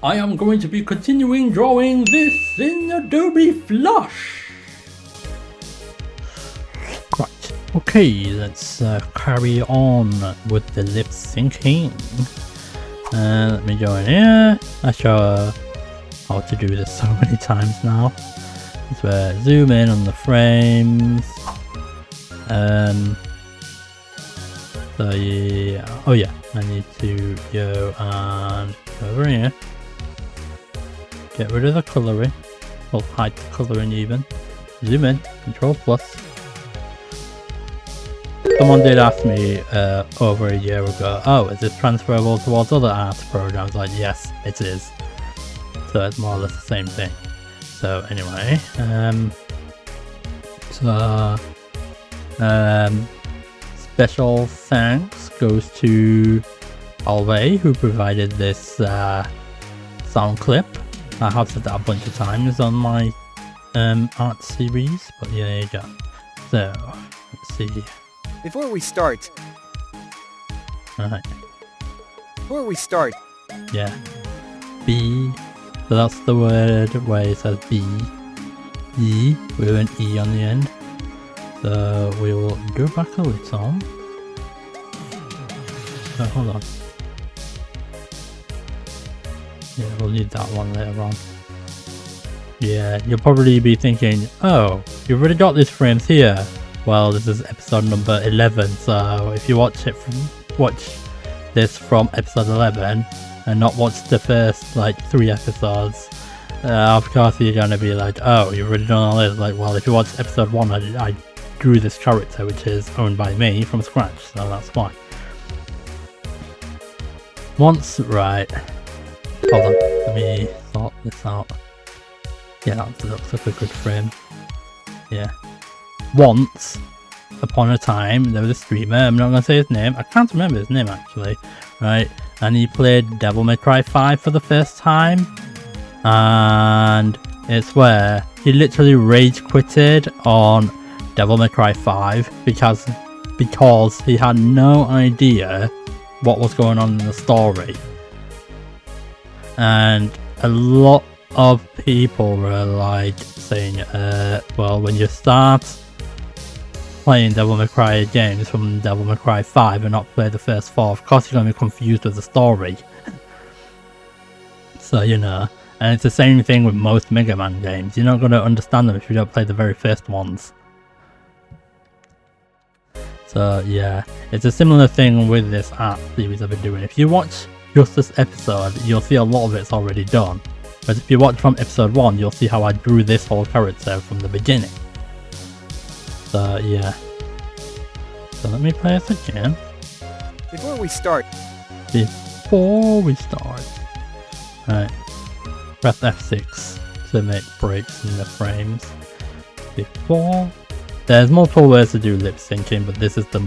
I am going to be continuing drawing this in Adobe Flush. Right, okay, let's carry on with the lip syncing. Let me go in here. I show how to do this so many times now. So zoom in on the frames. So yeah, oh yeah, I need to go and go over here. Get rid of the colouring. Well, hide the colouring even. Zoom in, Control Plus. Someone did ask me over a year ago, oh, is this transferable towards other art programs? Like, yes, it is. So it's more or less the same thing. So anyway, special thanks goes to Alvey, who provided this sound clip. I have said that a bunch of times on my art series, but yeah, there you go. So, let's see. Before we start. Alright. Before we start. Yeah. B. So that's the word where it says B. E with an E on the end. So we will go back a little. Oh, hold on. Yeah, we'll need that one later on. Yeah, you'll probably be thinking, oh, you've already got these frames here. Well, this is episode number 11, so if you watch this from episode 11 and not watch the first like 3 episodes, of course you're gonna be like, oh, you've already done all this. Like, well, if you watch episode 1, I drew this character which is owned by me from scratch, so that's why. Right. Hold on, let me sort this out. Yeah, that looks like a good frame. Yeah. Once upon a time, there was a streamer, I'm not going to say his name, I can't remember his name actually, right? And he played Devil May Cry 5 for the first time. And it's where he literally rage quitted on Devil May Cry 5 because he had no idea what was going on in the story. And a lot of people were like saying, well, when you start playing Devil May Cry games from Devil May Cry 5 and not play the first 4, of course you're going to be confused with the story. So, you know, and it's the same thing with most Mega Man games. You're not going to understand them if you don't play the very first ones. So yeah, it's a similar thing with this art series I've been doing. If you watch just this episode, you'll see a lot of it's already done. But if you watch from episode 1, you'll see how I drew this whole character from the beginning. So yeah. So let me play this again. Before we start. Right. Press F6 to make breaks in the frames. Before. There's multiple ways to do lip syncing, but this is the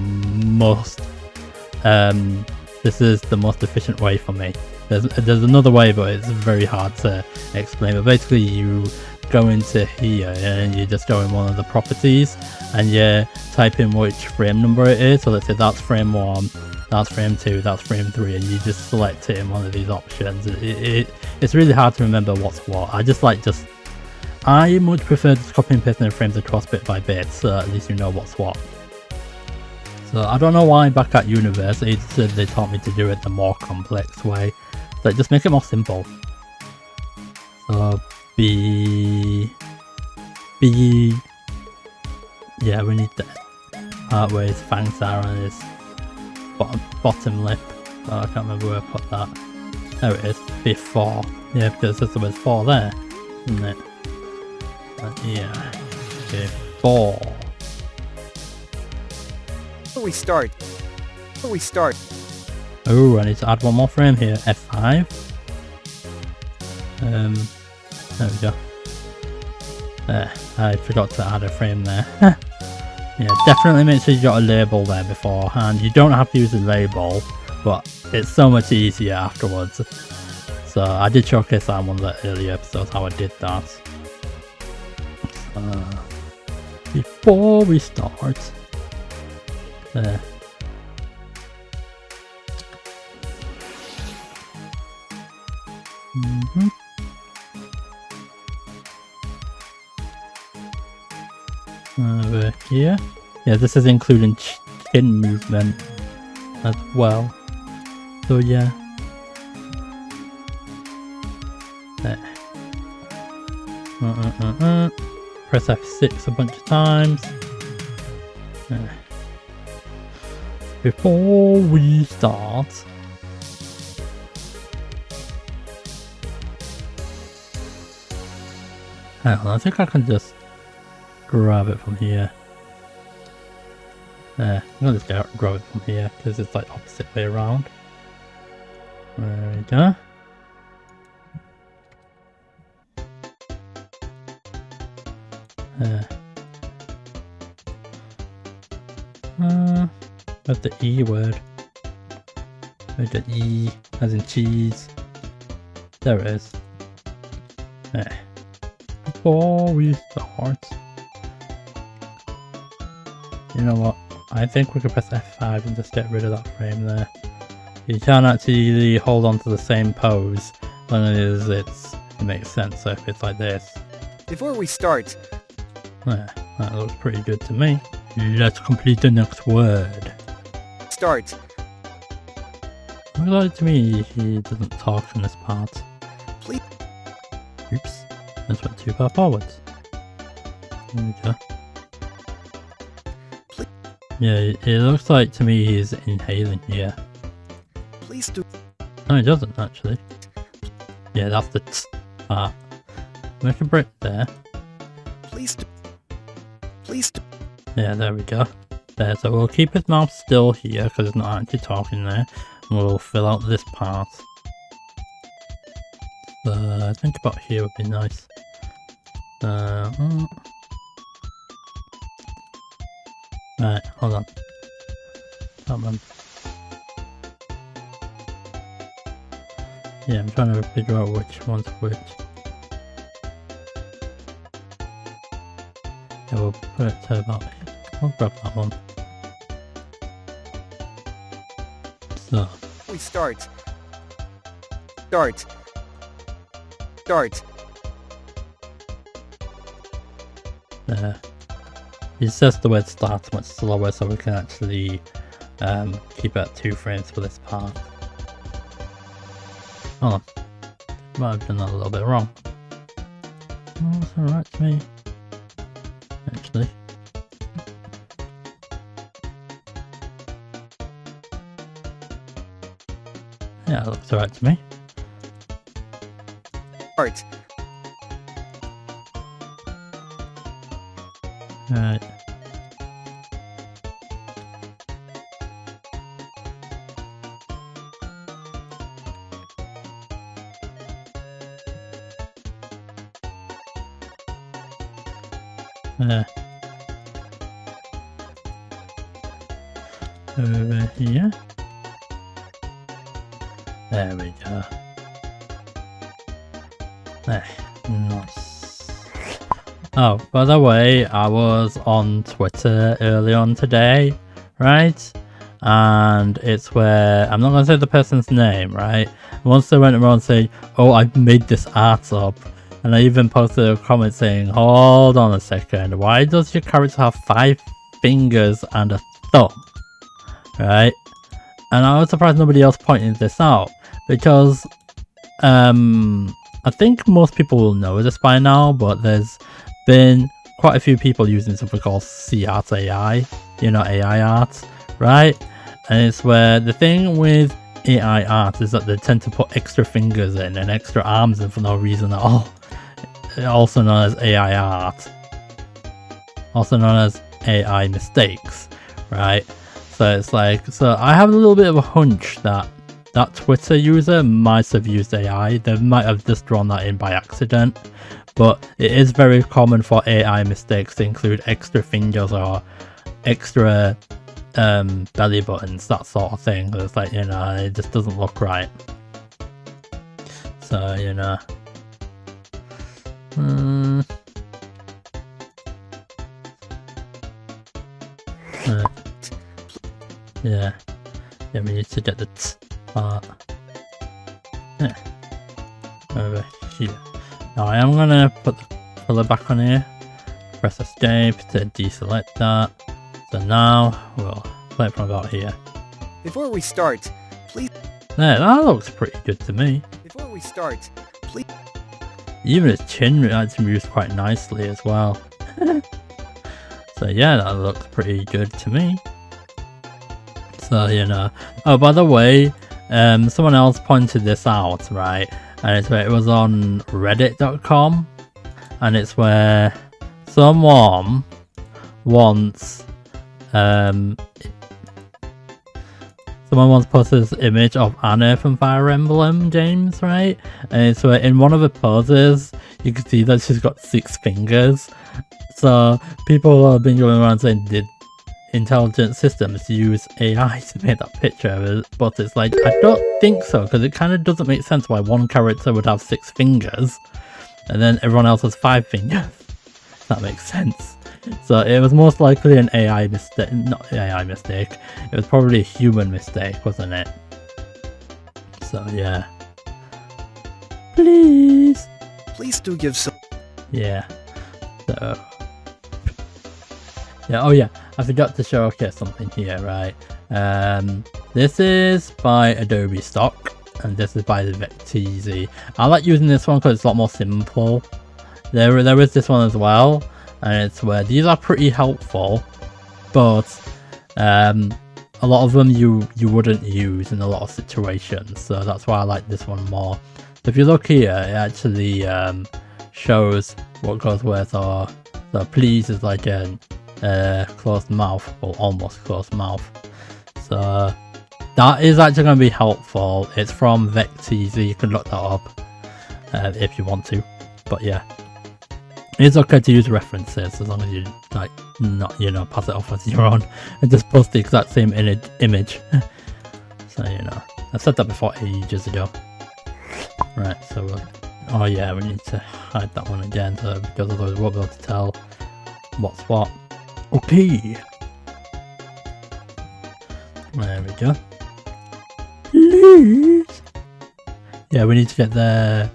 most efficient way for me. There's another way, but it's very hard to explain. But basically, you go into here and you just go in one of the properties and you type in which frame number it is. So let's say that's frame 1, that's frame 2, that's frame 3, and you just select it in one of these options. It's really hard to remember what's what. I much prefer just copying and pasting the frames across bit by bit, so at least you know what's what. So I don't know why back at university they taught me to do it the more complex way. So just make it more simple. So yeah, we need that part where his fangs are on his bottom lip. So I can't remember where I put that. There it is, before. Yeah, because there's always 4 there, isn't it? Yeah, before. Before we start. Oh, I need to add one more frame here. F5. There we go. There, I forgot to add a frame there. Yeah, definitely make sure you got a label there beforehand. You don't have to use a label, but it's so much easier afterwards. So I did showcase that in one of the earlier episodes how I did that. Before we start, there. Mm-hmm. Over here. Yeah, this is including chin movement as well. So yeah. There. Press F6 a bunch of times. Before we start. Hang on, I think I can just grab it from here. There, I'm gonna just grab it from here because it's like opposite way around. There we go. Where's the E word? Where's the E as in cheese? There it is. There. Before we start. You know what? I think we could press F5 and just get rid of that frame there. You can actually hold on to the same pose as long as it makes sense. So if it's like this. Before we start. There, that looks pretty good to me. Let's complete the next word. Start. Looks like to me he doesn't talk in this part. Please. Oops, this went too far forwards. There we go. Please. Yeah, it looks like to me he's inhaling here. Please do. No, he doesn't actually. Yeah, that's the part. Make a break there. Please do. Please do. Yeah, there we go. There, so we'll keep his mouth still here because it's not actually talking there. And we'll fill out this part. I think about here would be nice. Right, hold on. Can't remember. Yeah, I'm trying to figure out which one's which. Yeah, we'll put it to about here. I'll grab that one. So. We start. Start. Start. There. It says the word starts much slower so we can actually keep it at 2 frames for this part. Oh, might have done that a little bit wrong. Oh, that's alright to me. Actually. Yeah, it looks alright to me. Start. Right. Over here. There we go. There. Nice. Oh, by the way, I was on Twitter early on today, right? And it's where, I'm not going to say the person's name, right? Once they went around saying, oh, I made this art up. And I even posted a comment saying, hold on a second, why does your character have 5 fingers and a thumb? Right? And I was surprised nobody else pointed this out. Because, I think most people will know this by now, but there's been quite a few people using something called C-Art AI, you know, AI art, right? And it's where the thing with AI art is that they tend to put extra fingers in and extra arms in for no reason at all. Also known as AI art. Also known as AI mistakes, right? So it's like, so I have a little bit of a hunch that that Twitter user might have used AI. They might have just drawn that in by accident. But it is very common for AI mistakes to include extra fingers or extra belly buttons, that sort of thing. It's like, you know, it just doesn't look right. So, you know. Yeah. Yeah, we need to get the part. Yeah. over here. Now I am gonna put the colour back on here. Press escape to deselect that. So now we'll play it from about here. Before we start, please. There, that looks pretty good to me. Before we start, please. Even his chin actually moves quite nicely as well. So yeah, that looks pretty good to me. So, you know. Oh, by the way, someone else pointed this out, right? And it's where it was on reddit.com. And it's where someone wants posted this image of Anna from Fire Emblem James, right? And it's where in one of the poses you can see that she's got 6 fingers. So people have been going around saying, did intelligent systems use AI to make that picture? But it's like, I don't think so, because it kind of doesn't make sense why one character would have 6 fingers and then everyone else has 5 fingers. That makes sense. So it was most likely an AI mistake, not AI mistake, it was probably a human mistake, wasn't it? So yeah. Please do give some. Yeah. So yeah, oh yeah, I forgot to showcase something here, right? This is by Adobe stock, and this is by the VecTZ. I like using this one because it's a lot more simple. There is this one as well, and it's where these are pretty helpful, but a lot of them you wouldn't use in a lot of situations, so that's why I like this one more. If you look here, it actually shows what goes where. So please is like a closed mouth, or almost closed mouth. So that is actually going to be helpful. It's from VecTZ, you can look that up if you want to. But yeah, it's okay to use references as long as you like not, you know, pass it off as your own and just post the exact same image. So, you know, I've said that before ages ago. Right, so oh yeah, we need to hide that one again, so because otherwise we won't be able to tell what's what. Okay. There we go. Please. Yeah, we need to get the.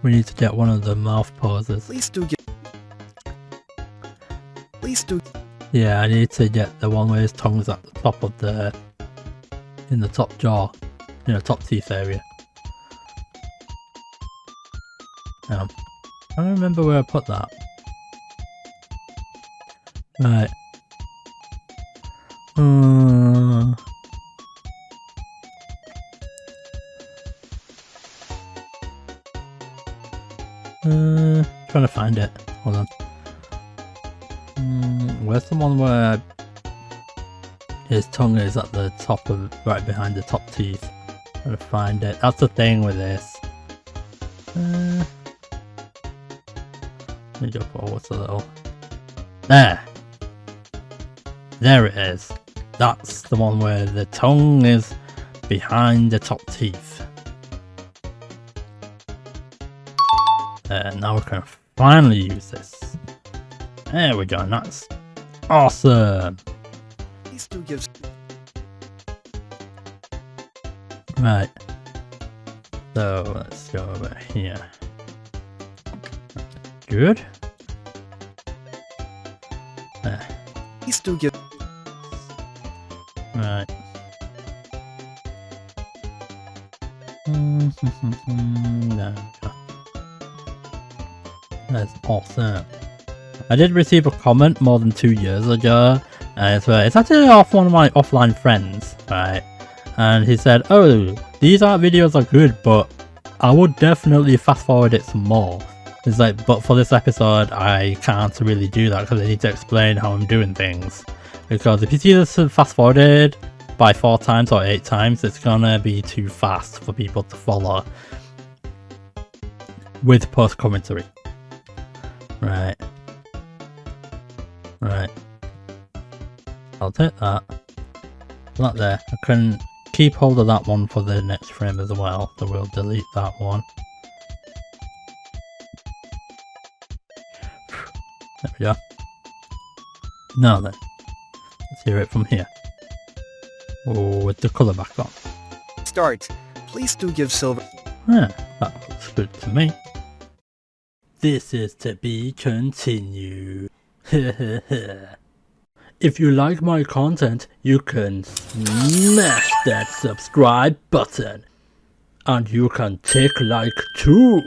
We need to get one of the mouth poses. Please do. Yeah, I need to get the one where his tongue's at the top of the. In the top jaw. You know, top teeth area. I don't remember where I put that. Right. Trying to find it. Hold on. Where's the one where his tongue is at the top of, right behind the top teeth? Trying to find it. That's the thing with this. Let me go forward a little. There! There it is. That's the one where the tongue is behind the top teeth. Now we can finally use this. There we go, and that's awesome! Please do give. Right. So let's go over here. Good. There. Please do give. Right. There we go. That's awesome. I did receive a comment more than 2 years ago, and it's actually off one of my offline friends, right? And he said, "Oh, these art videos are good, but I would definitely fast forward it some more." It's like, but for this episode, I can't really do that because I need to explain how I'm doing things. Because if you see this fast forwarded by 4 times or 8 times, it's gonna be too fast for people to follow with post commentary. Right. Right. I'll take that. Not there. I can keep hold of that one for the next frame as well, so we'll delete that one. There we go. Now then, let's hear it from here. Oh, with the colour back on. Start. Please do give Silver. Yeah, that looks good to me. This is to be continued. If you like my content, you can smash that subscribe button. And you can tick like too.